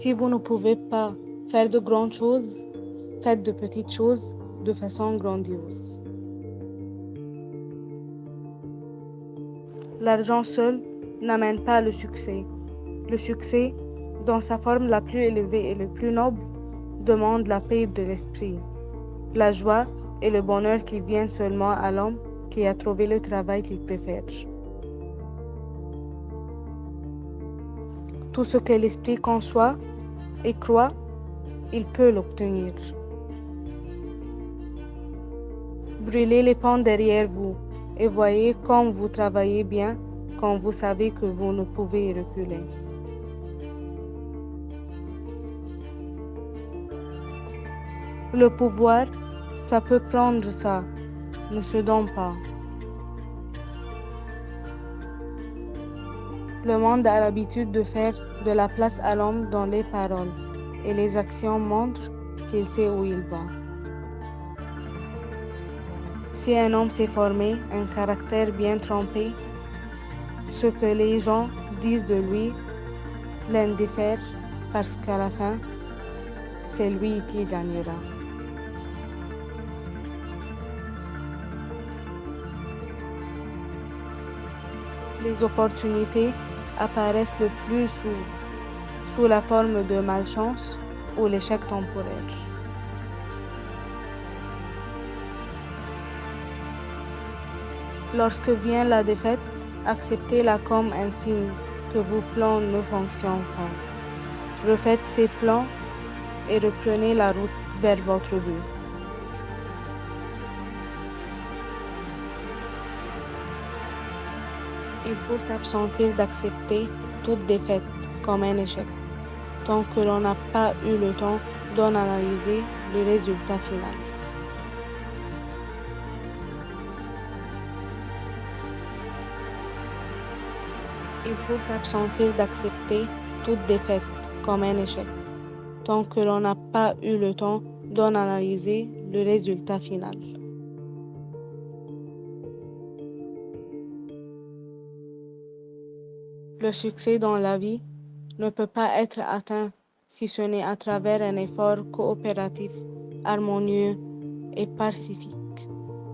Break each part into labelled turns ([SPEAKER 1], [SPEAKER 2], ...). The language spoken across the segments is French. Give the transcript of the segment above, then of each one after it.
[SPEAKER 1] Si vous ne pouvez pas faire de grandes choses, faites de petites choses de façon grandiose. L'argent seul n'amène pas le succès. Le succès, dans sa forme la plus élevée et le plus noble, demande la paix de l'esprit, la joie et le bonheur qui viennent seulement à l'homme qui a trouvé le travail qu'il préfère. Tout ce que l'esprit conçoit et croit, il peut l'obtenir. Brûlez les ponts derrière vous et voyez comme vous travaillez bien quand vous savez que vous ne pouvez reculer. Le pouvoir, ça peut prendre ça, ne se donne pas. Le monde a l'habitude de faire de la place à l'homme dans les paroles, et les actions montrent qu'il sait où il va. Si un homme s'est formé un caractère bien trempé, ce que les gens disent de lui l'indiffère parce qu'à la fin, c'est lui qui gagnera. Les opportunités apparaissent le plus sous la forme de malchance ou l'échec temporaire. Lorsque vient la défaite, acceptez-la comme un signe que vos plans ne fonctionnent pas. Refaites ces plans et reprenez la route vers votre but. Il faut s'absenter d'accepter toute défaite comme un échec, tant que l'on n'a pas eu le temps d'en analyser le résultat final. Il faut s'absenter d'accepter toute défaite comme un échec, tant que l'on n'a pas eu le temps d'en analyser le résultat final. Le succès dans la vie ne peut pas être atteint si ce n'est à travers un effort coopératif, harmonieux et pacifique.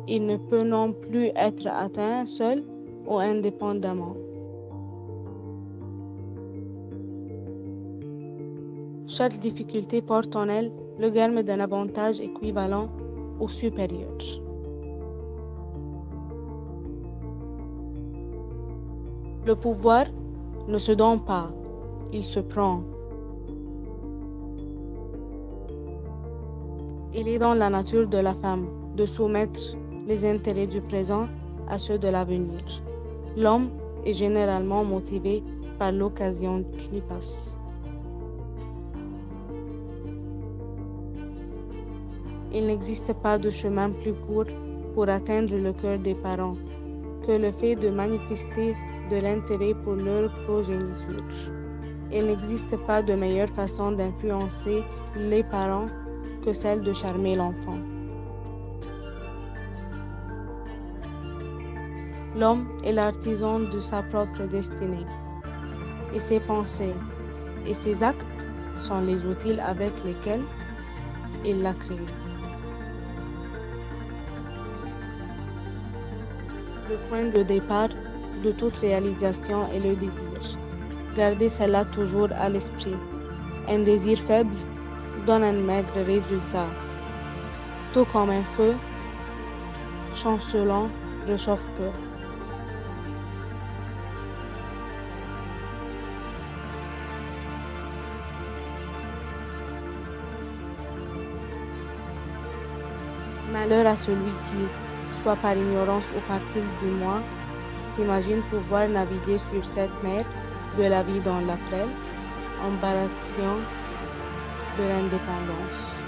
[SPEAKER 1] Il ne peut non plus être atteint seul ou indépendamment. Chaque difficulté porte en elle le germe d'un avantage équivalent ou supérieur. Le pouvoir ne se donne pas, il se prend. Il est dans la nature de la femme de soumettre les intérêts du présent à ceux de l'avenir. L'homme est généralement motivé par l'occasion qui passe. Il n'existe pas de chemin plus court pour atteindre le cœur des parents que le fait de manifester de l'intérêt pour leur progéniture. Il n'existe pas de meilleure façon d'influencer les parents que celle de charmer l'enfant. L'homme est l'artisan de sa propre destinée, et ses pensées et ses actes sont les outils avec lesquels il l'a créé. Le point de départ de toute réalisation est le désir. Gardez cela toujours à l'esprit. Un désir faible donne un maigre résultat. Tout comme un feu, chancelant, réchauffe peu. Malheur à celui qui, soit par ignorance ou par culte du moi, s'imagine pouvoir naviguer sur cette mer de la vie dans la frêle embarcation de l'indépendance.